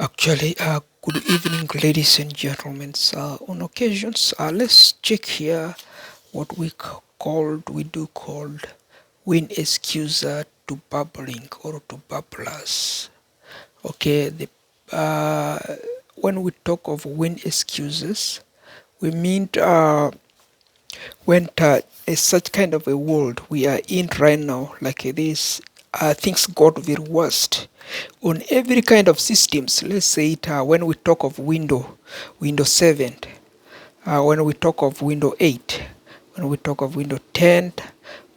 Good evening, ladies and gentlemen. On occasions, let's check here what we do called win excuser to bubbling or to bubblers. Okay, uh, when we talk of win excuses, we mean when is such kind of a world we are in right now, like this, things got very worst on every kind of systems. Let's say it when we talk of Windows 7, when we talk of Windows 8, when we talk of Windows 10,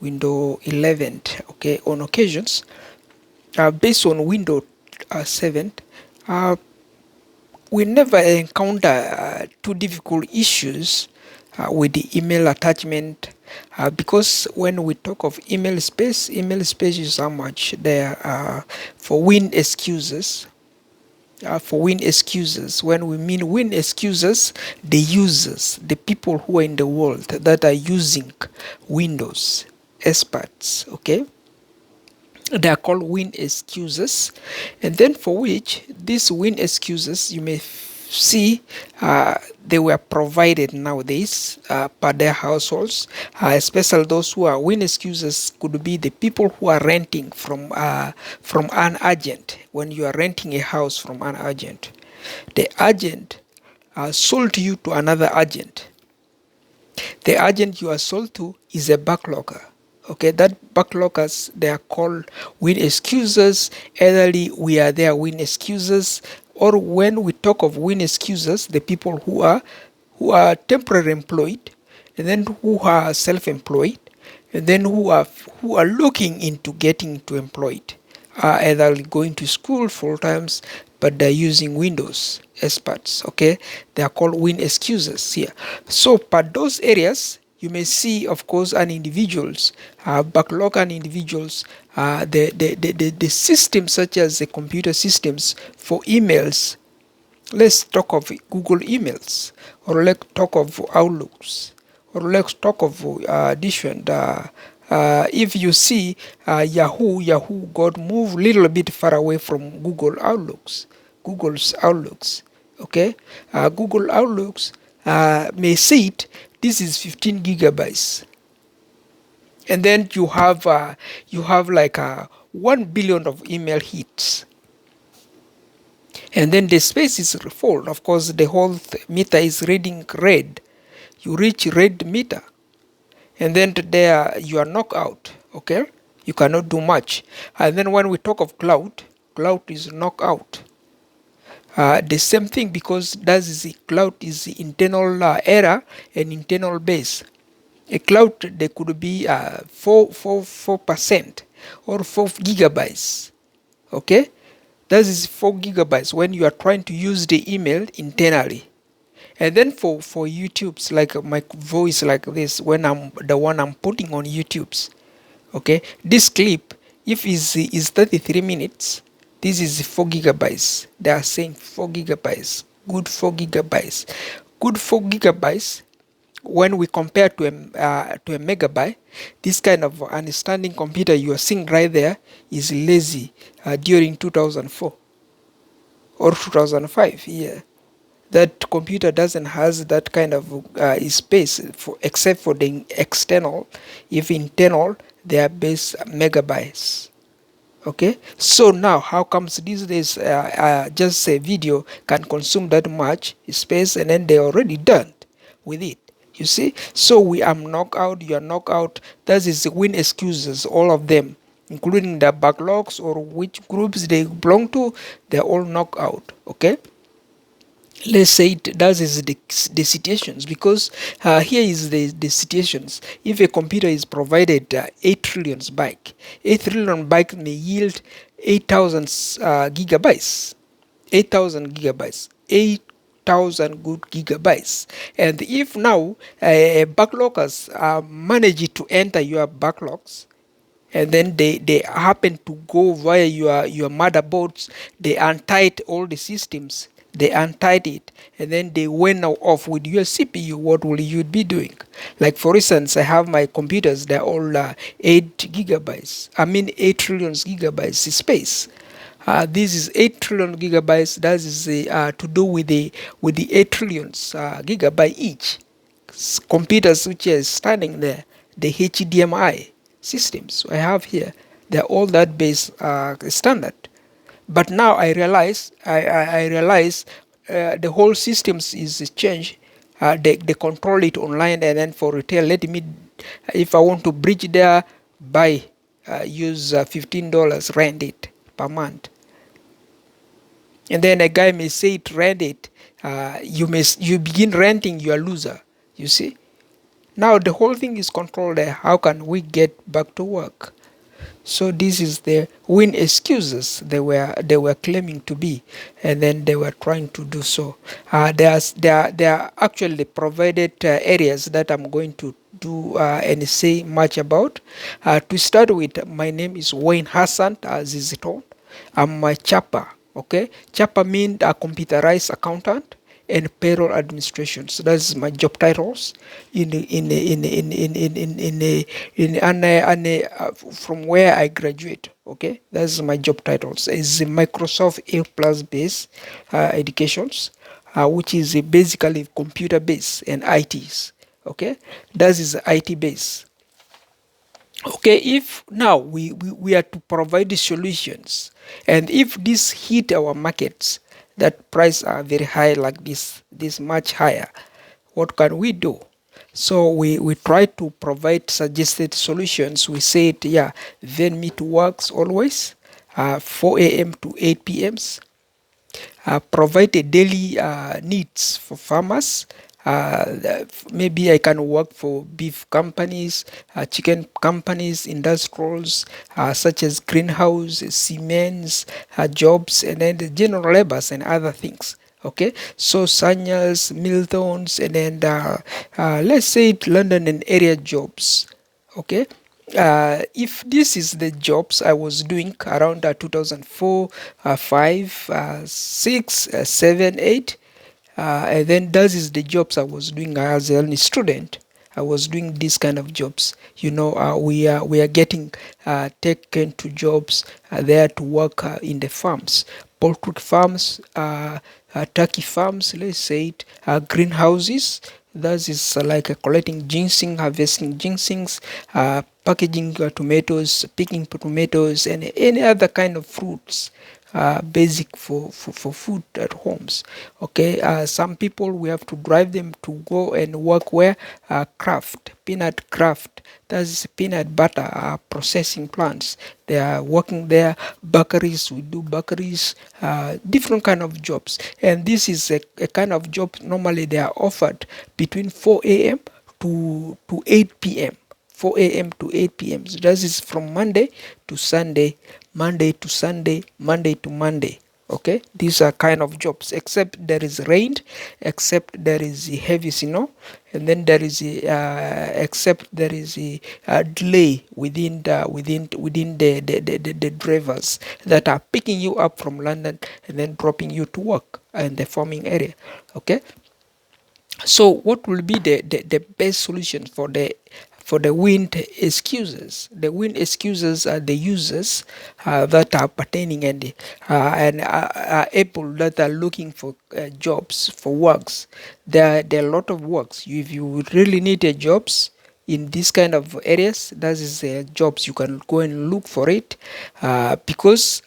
Windows 11. Okay, on occasions, based on Windows 7, uh, we never encounter too difficult issues with the email attachment, because when we talk of email space is how much there for win excuses. For win excuses, when we mean win excuses, the users, the people who are in the world that are using Windows, experts, okay, they are called win excuses. And then for which these win excuses, you may see they were provided nowadays by their households, especially those who are win excuses could be the people who are renting from an agent. When you are renting a house from an agent, the agent sold you to another agent. The agent you are sold to is a backlogger. Okay, that backloggers, they are called win excuses. Either we are there win excuses, or when we talk of win excuses, the people who are temporary employed, and then who are self-employed, and then who are looking into getting to employed, either going to school full times, but they're using Windows experts. Okay, they are called win excuses here. So, but those areas you may see, of course, an individuals, backlog and individuals, the systems such as the computer systems for emails. Let's talk of Google emails, or let's talk of Outlooks, or let's talk of different. If you see Yahoo got moved little bit far away from Google's Outlooks. Okay, Google Outlooks may see it. This is 15 gigabytes, and then you have like 1 billion of email hits, and then the space is full. Of course, the whole meter is reading red. You reach red meter, and then there you are knocked out. Okay, you cannot do much. And then when we talk of cloud is knocked out. The same thing, because that is the cloud is the internal error and internal base. A cloud, there could be 4% or 4 gigabytes. Okay, that is 4 gigabytes when you are trying to use the email internally. And then for YouTube's, like my voice like this, when I'm the one I'm putting on YouTube's, okay, this clip, if is 33 minutes, this is 4 gigabytes. They are saying 4 gigabytes, good 4 gigabytes, good 4 gigabytes. When we compare to a megabyte, this kind of understanding computer you are seeing right there is lazy during 2004 or 2005. Yeah, that computer doesn't has that kind of space for, except for the external. If internal, they are base megabytes. Okay, so now how comes these days just a video can consume that much space, and then they're already done with it? You see, so we am knocked out, you are knocked out. That is the win excuses, all of them, including the backlogs or which groups they belong to. They're all knocked out. Okay, let's say that is the situations, because here is the situations. If a computer is provided 8 trillion byte, 8 trillion byte may yield 8,000 gigabytes, 8,000 gigabytes, 8,000 good gigabytes. And if now backloggers manage to enter your backlogs, and then they happen to go via your motherboards, they untied all the systems, they untied it, and then they went now off with your CPU. What will you be doing? Like for instance, I have my computers, they're all 8 gigabytes, I mean 8 trillion gigabytes space. This is 8 trillion gigabytes. That is to do with the 8 trillions gigabyte each. Computers which is standing there, the HDMI systems I have here, they're all that base standard. But now I realize, I realize the whole systems is changed. They control it online, and then for retail, let me, if I want to bridge there, buy, use $15, rent it per month. And then a guy may say it, rent it. You begin renting, you are loser. You see. Now the whole thing is controlled there. How can we get back to work? So this is the win excuses they were claiming to be, and then they were trying to do so. There are actually provided areas that I'm going to do and say much about. To start with, my name is Wayne Hassan, as is told. I'm a chapa. Okay, chapa means a computerized accountant and payroll administration. So that's my job titles from where I graduate. Okay, that's my job titles. It's Microsoft A plus base educations, which is basically computer base and ITs. Okay, that is IT base. Okay, if now we are to provide the solutions, and if this hit our markets, that price are very high like this much higher, what can we do? So we try to provide suggested solutions. We said, yeah, then meet works always, 4 a.m. to 8 p.m.s. Provide a daily needs for farmers. Maybe I can work for beef companies, chicken companies, industrials, such as greenhouse, cements, jobs, and then the general labors and other things. Okay, so Sanyas, Miltons, and then let's say London and area jobs. Okay, if this is the jobs I was doing around 2004, 5, 6, 7, 8, and then that is the jobs I was doing as a student. I was doing these kind of jobs. We are getting taken to jobs there to work in the farms, poultry farms, turkey farms, let's say it, greenhouses. That is like collecting ginseng, harvesting ginsengs, packaging tomatoes, picking tomatoes, and any other kind of fruits. Basic for food at homes. Okay, some people we have to drive them to go and work where craft, peanut craft, that's peanut butter processing plants. They are working there. Bakeries, we do bakeries, different kind of jobs. And this is a kind of job normally they are offered between 4 a.m. to 8 p.m. 4 a.m. to 8 p.m. So that is from Monday to Sunday, Monday to Sunday, Monday to Monday. Okay, these are kind of jobs, except there is rain, except there is heavy snow, and then there is except there is a delay within the drivers that are picking you up from London and then dropping you to work in the farming area. Okay, so what will be the best solution for the wind excuses? The wind excuses are the users that are pertaining and are able, that are looking for jobs, for works. There are a lot of works. If you really need a jobs in this kind of areas, that is jobs you can go and look for it. Because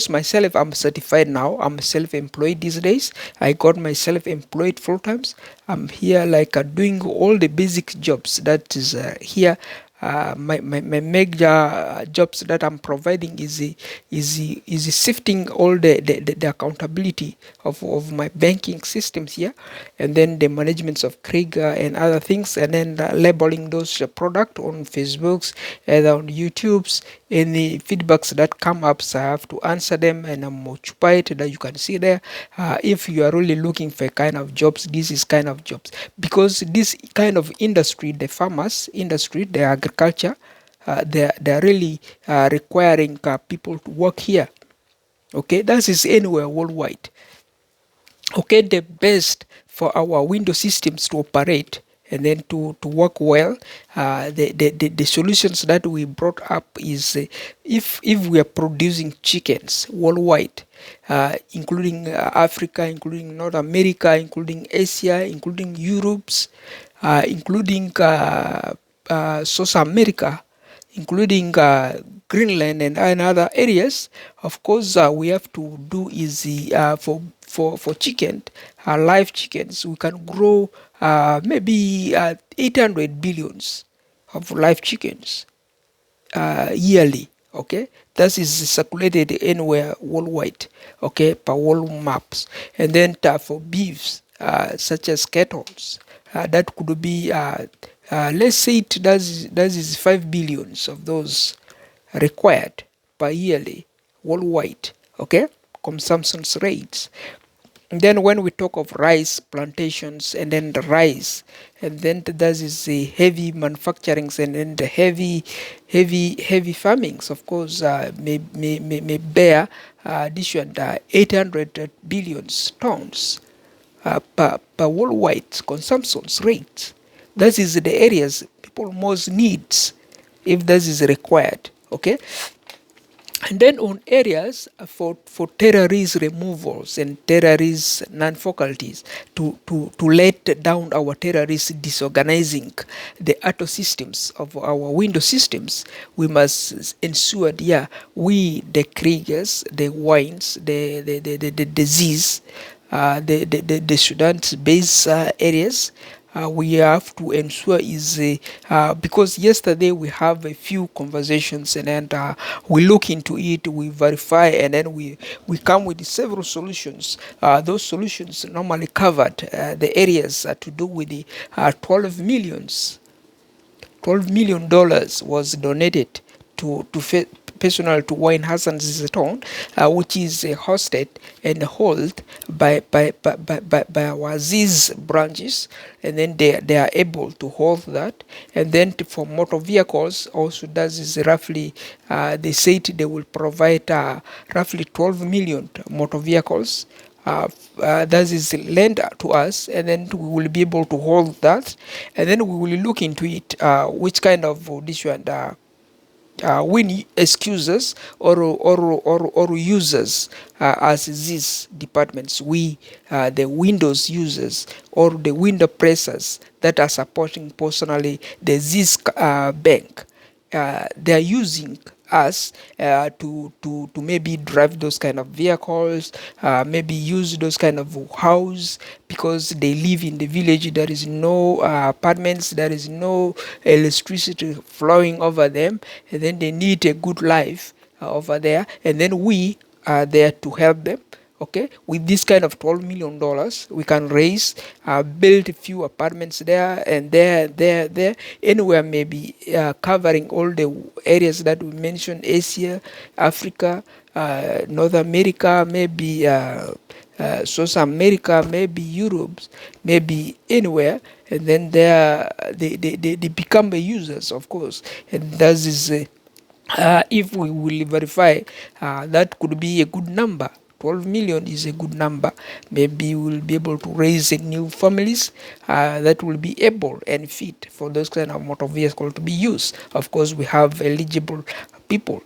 myself, I'm certified now, I'm self-employed these days. I got myself employed full times. I'm here like doing all the basic jobs that is here. My major jobs that I'm providing is shifting all the accountability of my banking systems here, and then the managements of Krieger and other things, and then labeling those product on Facebooks and on YouTube's. Any feedbacks that come up, so I have to answer them, and I'm occupied. That you can see there. If you are really looking for kind of jobs, this is kind of jobs, because this kind of industry, the farmers industry, the agriculture, they are really requiring people to work here. Okay, that is anywhere worldwide. Okay, the best for our window systems to operate and then to work well. The solutions that we brought up is, if we are producing chickens worldwide, including Africa, including North America, including Asia, including Europe's, including South America, including Greenland and other areas. Of course, we have to do is for chicken, live chickens, we can grow maybe 800 billions of live chickens yearly. Okay, that is circulated anywhere worldwide. Okay, per world maps. And then for beefs, such as cattle, that could be let's say that is 5 billions of those required per yearly worldwide. Okay, consumption rates. And then when we talk of rice plantations, and then the rice, and then that is the heavy manufacturings, and then the heavy farmings, of course, may bear addition 800 billions tons per worldwide consumption rate. That is the areas people most needs if this is required. Okay, and then on areas for terrorist removals and terrorist non-faculties, to let down our terrorists disorganizing the auto systems of our window systems, we must ensure, yeah, we, the Kriegers, the wines, the disease, the Sudan's base areas, we have to ensure is because yesterday we have a few conversations, and then we look into it, we verify, and then we come with several solutions. Those solutions normally covered the areas to do with the 12 millions $12 million was donated to personal to Wayne Hassan's town, which is hosted and held by our Aziz branches, and then they are able to hold that. And then for motor vehicles, also that is roughly, they said they will provide roughly 12 million motor vehicles. That is lent to us, and then we will be able to hold that, and then we will look into it, which kind of audition win excuses or users as these departments, we the Windows users or the window pressers that are supporting personally the ZIS bank, they are using us to maybe drive those kind of vehicles, maybe use those kind of house, because they live in the village. There is no apartments, there is no electricity flowing over them, and then they need a good life over there, and then we are there to help them. Okay, with this kind of $12 million, we can raise, build a few apartments there and there, anywhere, maybe covering all the areas that we mentioned: Asia, Africa, North America, maybe South America, maybe Europe, maybe anywhere. And then they become the users, of course, and that is. If we will verify, that could be a good number. 12 million is a good number. Maybe we'll be able to raise new families that will be able and fit for those kind of motor vehicles to be used. Of course, we have eligible people.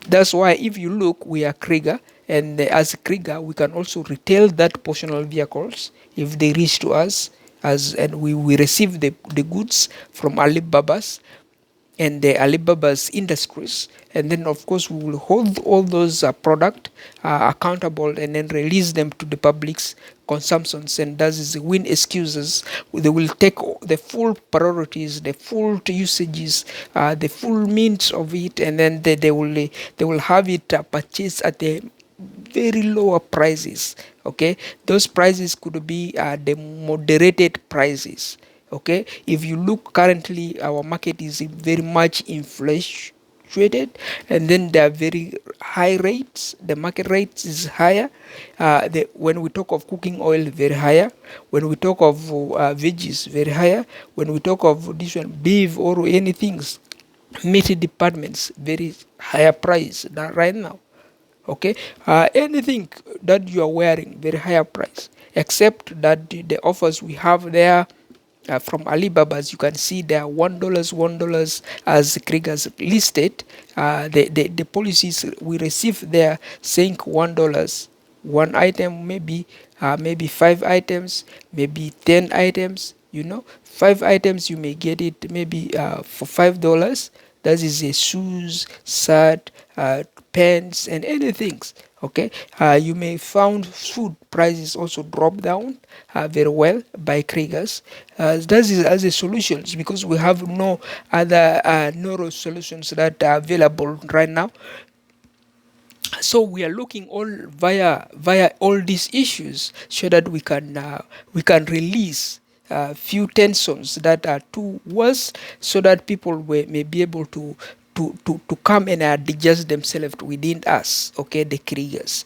That's why if you look, we are Krieger, and as Krieger, we can also retail that personal vehicles if they reach to us, and we receive the goods from Alibaba's and the Alibaba's industries, and then of course we will hold all those product accountable, and then release them to the public's consumptions. And that is the win excuses. They will take the full priorities, the full usages, the full means of it, and then they will have it purchased at a very lower prices. Okay, those prices could be the moderated prices. Okay, if you look currently, our market is very much inflated, and then there are very high rates. The market rates is higher. When we talk of cooking oil, very higher. When we talk of veggies, very higher. When we talk of this one, beef or anything, meat departments, very higher price than right now. Okay, anything that you are wearing, very higher price, except that the offers we have there from Alibaba. As you can see, there are $1 as Kriegers listed. The policies we receive there saying $1, one item, maybe 5 items, maybe 10 items. 5 items you may get it maybe for $5. That is a shoes, shirt, pants, and anything. Okay, you may found food prices also drop down very well by Kriegers. That is as a solutions, because we have no other neuro solutions that are available right now. So we are looking all via all these issues, so that we can release few tensions that are too worse, so that people may be able to come and adjust themselves within us, okay, the Kriegers,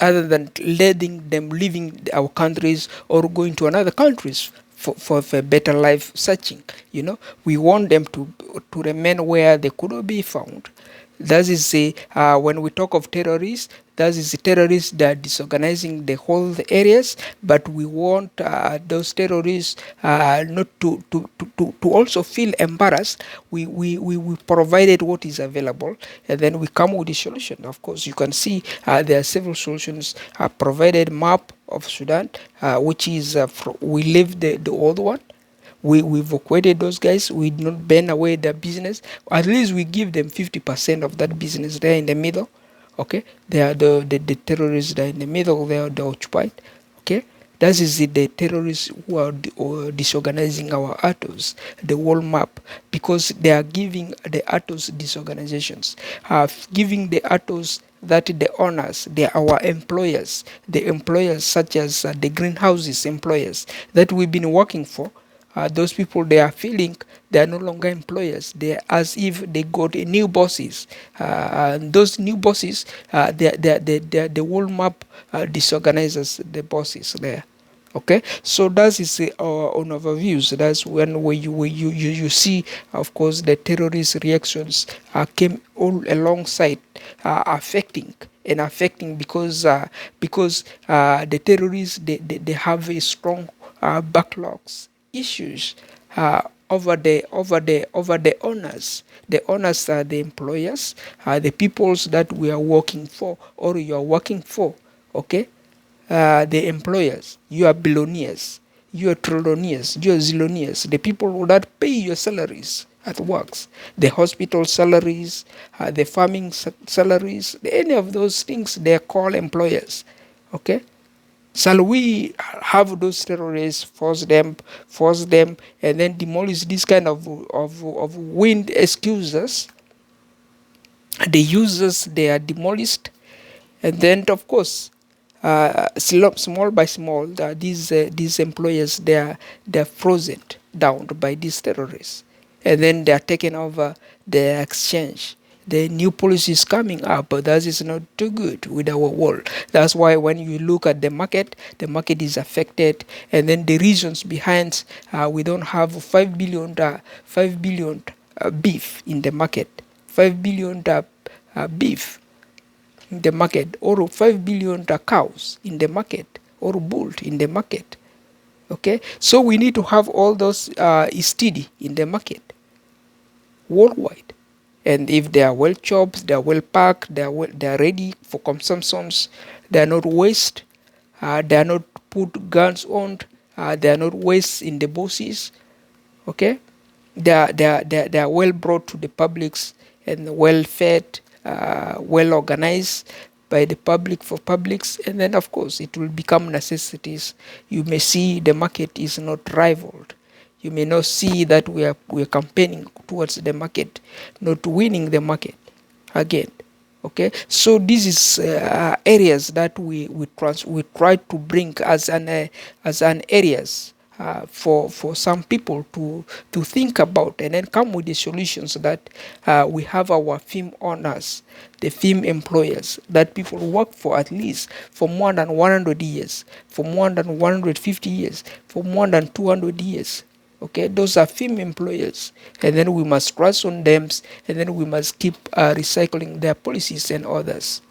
other than letting them leaving our countries or going to another countries for a better life searching. We want them to remain where they could not be found. That is when we talk of terrorists, that is the terrorists that are disorganizing the whole areas, but we want those terrorists not to also feel embarrassed. We provided what is available, and then we come with the solution. Of course, you can see there are several solutions provided. Map of Sudan, which is we leave the old one. We evacuated those guys. We did not burn away their business. At least we give them 50% of that business there in the middle. Okay, they are the terrorists there in the middle. They are occupied. Okay, that is the terrorists who are disorganizing our ATOs, the whole map, because they are giving the ATOs disorganizations, giving the ATOs that the owners, they are our employers, the employers such as the greenhouses employers that we've been working for. Those people, they are feeling they are no longer employers. They are as if they got a new bosses. And those new bosses, the whole map disorganizes the bosses there. Okay, so that is our own overviews. That's when you see, of course, the terrorist reactions came all alongside, affecting because the terrorists, they have a strong backlogs issues over the owners. The owners are the employers, the peoples that we are working for or you are working for. Okay, the employers, you are billionaires, you are trillionaires, you are zillionaires, the people that pay your salaries at works, the hospital salaries, the farming salaries, any of those things, they are called employers. Okay, shall we have those terrorists force them, and then demolish this kind of wind excuses? The users, they are demolished, and then of course, small by small, these employers, they're frozen down by these terrorists, and then they are taking over the exchange. The new policy is coming up, but that is not too good with our world. That's why when you look at the market is affected, and then the reasons behind we don't have 5 billion beef in the market, 5 billion beef in the market, or 5 billion cows in the market, or bulls in the market. Okay, so we need to have all those steady in the market worldwide. And if they are well chopped, they are well packed, they are ready for consumptions, they are not waste, they are not put guns on, they are not waste in the buses. Okay, they are well brought to the publics, and well fed, well organized by the public for publics, and then of course it will become necessities. You may see the market is not rivaled. You may not see that we are campaigning towards the market, not winning the market again. Okay, so this is areas that we try to bring as an areas for some people to think about, and then come with the solutions that we have our film owners, the film employers, that people work for at least for more than 100 years, for more than 150 years, for more than 200 years. Okay, those are film employers, and then we must trust on them, and then we must keep recycling their policies and others.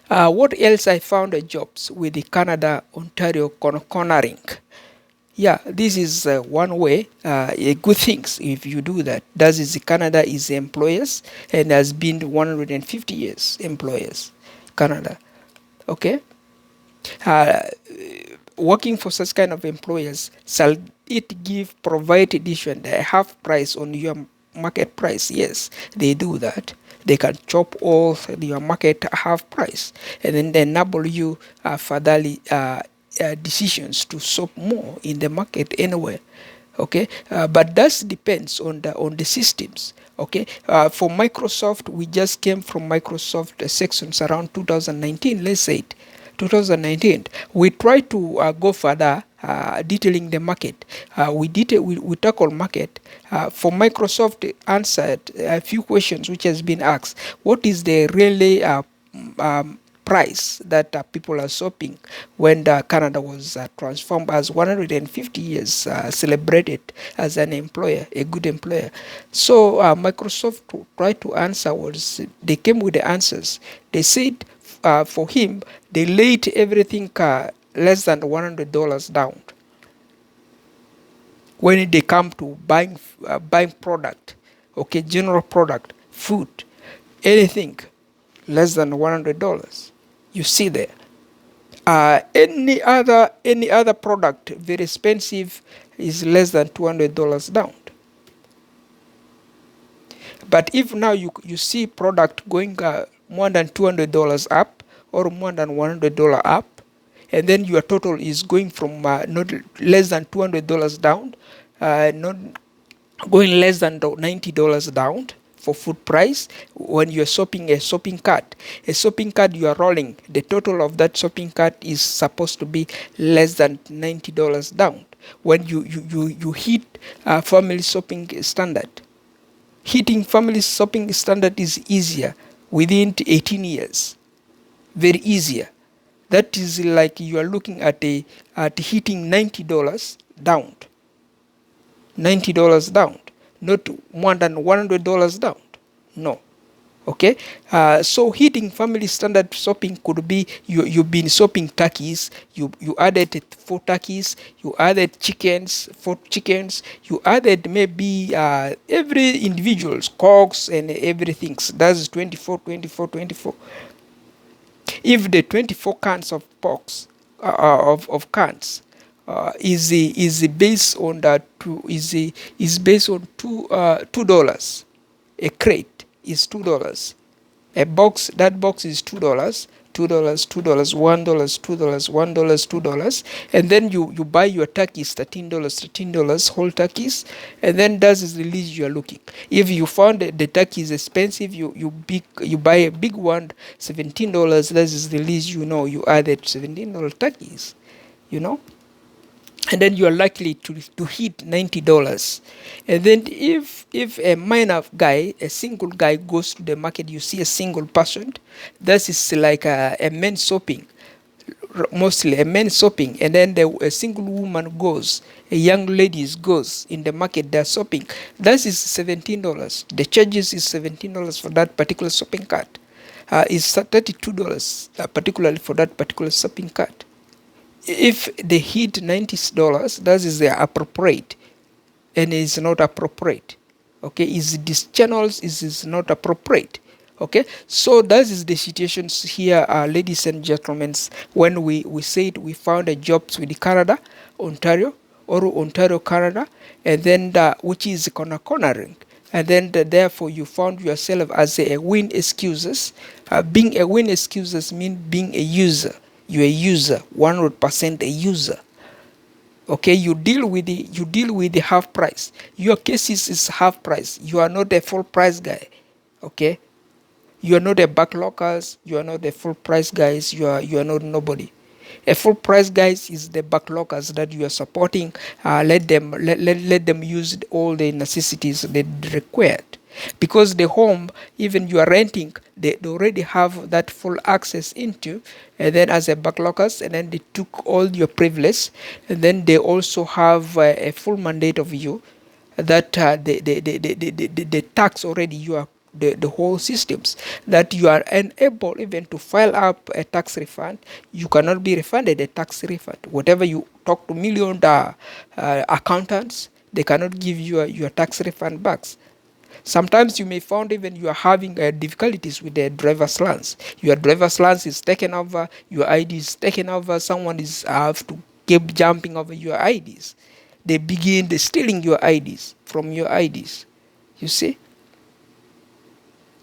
What else I found jobs with the Canada Ontario cornering? Yeah, this is one way, a good things if you do that. That is, Canada is employers and has been 150 years employers, Canada. Okay, uh, working for such kind of employers, shall it provide addition a half price on your market price? Yes, they do that. They can chop off your market half price and then they enable you furtherly decisions to shop more in the market anywhere. Okay, but that depends on the systems. Okay, for Microsoft, we just came from Microsoft sections around 2019, let's say it 2019. We try to go further, detailing the market. We tackle market. For Microsoft, answered a few questions which has been asked. What is the really price that people are shopping when Canada was transformed as 150 years celebrated as an employer, a good employer. So Microsoft tried to answer was they came with the answers. They said for him they laid everything less than $100 down when they come to buying product, okay, general product, food, anything less than $100. You see there. Any other product very expensive is less than $200 down. But if now you see product going more than $200 up or more than $100 up, and then your total is going from not less than $200 down, not going less than $90 down for food price. When you're shopping a shopping cart, you are rolling, the total of that shopping cart is supposed to be less than $90 down. When you hit family shopping standard, hitting family shopping standard is easier within 18 years, very easier. That is like you are looking at hitting $90 down, $90 down, not more than $100 down. No. Okay, so hitting family standard shopping could be you've been shopping turkeys, you added 4 turkeys, you added chickens, 4 chickens, you added maybe every individual's cogs and everything. So that's 24, 24, 24. If the 24 cans of porks of cans is based on that is based on $2. A crate is $2. A box, that box is $2. $2, $2, $1, $2, $1, $2, and then you buy your turkeys $13 whole turkeys, and then that is the least you are looking. If you found the turkey is expensive, you buy a big one $17. That is the least you added $17 turkeys, you know and then you are likely to hit $90. And then if a minor guy, a single guy goes to the market, you see a single person, that is like a man shopping, mostly a man shopping, and then a single woman goes, a young ladies goes in the market, they're shopping, that is $17. The charges is $17 for that particular shopping cart. Is $32 particularly for that particular shopping cart. If they hit $90, that is the appropriate, and it's not appropriate. Okay, is this channels is not appropriate. Okay, so that is the situations here, ladies and gentlemen. When we said we found a jobs with Canada, Ontario, or Ontario, Canada, and then which is cornering. And then therefore you found yourself as a win excuses. Being a win excuses mean being a user. You're a user, 100% a user. Okay, you deal with the half price. Your case is half price. You are not a full price guy. Okay, you are not a backloggers. You are not a full price guys. You are not nobody. A full price guys is the backloggers that you are supporting. Let them use all the necessities they required. Because the home, even you are renting, they already have that full access into, and then as a backloggers, and then they took all your privilege, and then they also have a full mandate of you that the tax already you are the whole systems, that you are unable even to file up a tax refund. You cannot be refunded a tax refund. Whatever you talk to million accountants, they cannot give you your tax refund backs. Sometimes you may find even you are having difficulties with the driver's license. Your driver's license is taken over, your ID is taken over, someone is have to keep jumping over your IDs. They begin stealing your IDs from your IDs. You see?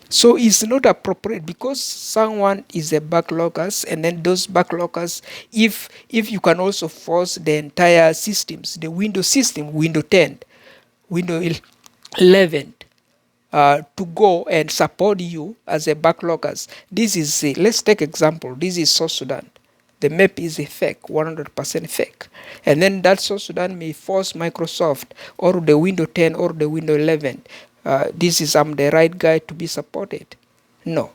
So it's not appropriate because someone is a backloggers, and then those backloggers, if you can also force the entire systems, the Windows system, Windows 10, Windows 11, to go and support you as a backloggers. This is let's take example. This is South Sudan. The map is a fake, 100% fake. And then that South Sudan may force Microsoft or the Windows 10 or the Windows 11. This is I'm the right guy to be supported. No.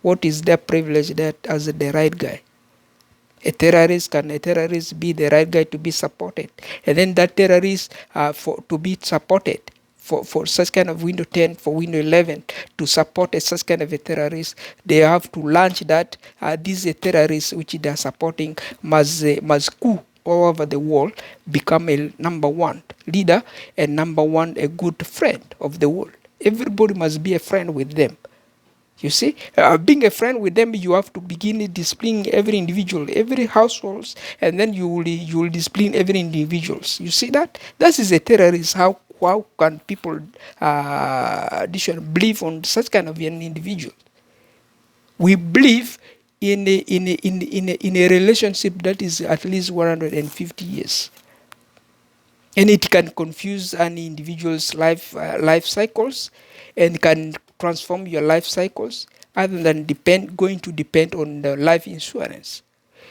What is their privilege that as the right guy? Can a terrorist be the right guy to be supported? And then that terrorist for to be supported for such kind of Windows 10, for Windows 11 to support such kind of a terrorist, they have to launch that these terrorists which they are supporting must coup all over the world, become a number one leader and number one a good friend of the world. Everybody must be a friend with them. You see, being a friend with them, you have to begin disciplining every individual, every households, and then you will discipline every individuals. You see that? That is a terrorist. How can people believe on such kind of an individual? We believe in a relationship that is at least 150 years. And it can confuse an individual's life cycles, and can transform your life cycles, other than going to depend on the life insurance,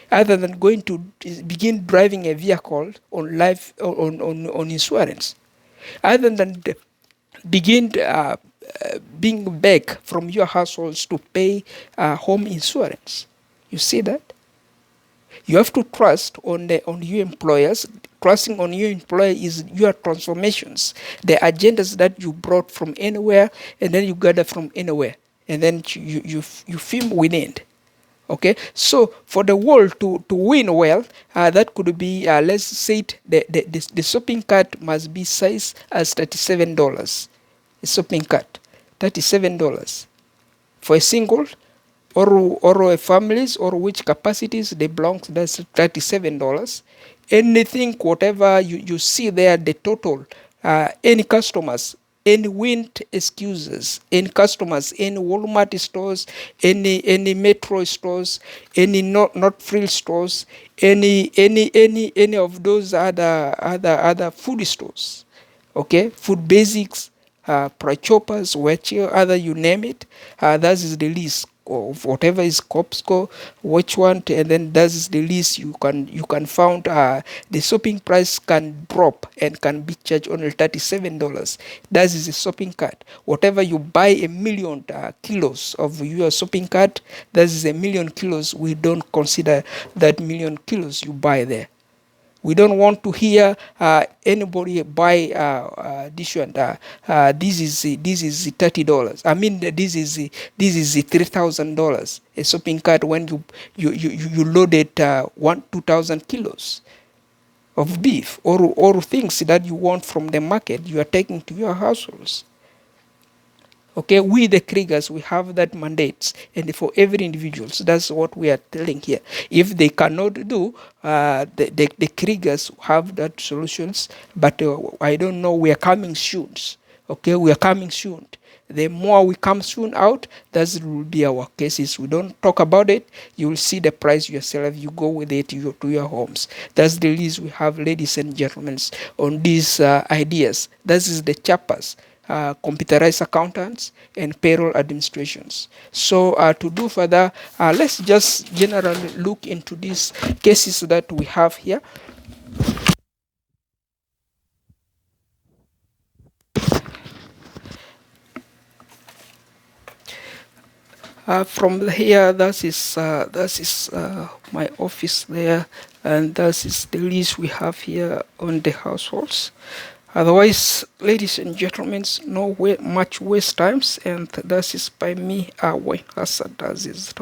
other than going to begin driving a vehicle on on insurance, other than begin being back from your households to pay home insurance. You see that? You have to trust on your employers. Trusting on your employer is your transformations, the agendas that you brought from anywhere, and then you gather from anywhere, and then you film within. Okay, so for the world to win well, that could be let's say the shopping cart must be sized as $37. A shopping cart, $37 for a single or a families or which capacities they belong to. That's $37. Anything, whatever you see there, the total, any customers, any wind excuses, any customers, any Walmart stores, any Metro stores, any not frill stores, any of those other food stores, okay, food basics, price choppers, whichever other you name it, that is the list of whatever is Costco, which one, and then that is the list you can found. The shopping price can drop and can be charged only $37. That is a shopping cart. Whatever you buy a million kilos of your shopping cart, that is a million kilos. We don't consider that million kilos you buy there. We don't want to hear anybody buy this one. This is $30. I mean, this is $3,000 a shopping cart when you loaded 2,000 kilos of beef or things that you want from the market. You are taking to your households. Okay, we the Kriegers, we have that mandates, and for every individual. So that's what we are telling here. If they cannot do, the Kriegers have that solutions, but I don't know, we are coming soon. Okay, we are coming soon. The more we come soon out, that will be our cases. We don't talk about it. You will see the price yourself. You go with it to your homes. That's the list we have, ladies and gentlemen, on these ideas. This is the chapters. Computerized accountants and payroll administrations. So to do further, let's just generally look into these cases that we have here. From here, that is my office there, and that is the list we have here on the households. Otherwise, ladies and gentlemen, no way much waste times, and this is by me, Wayne Hassan Aziz.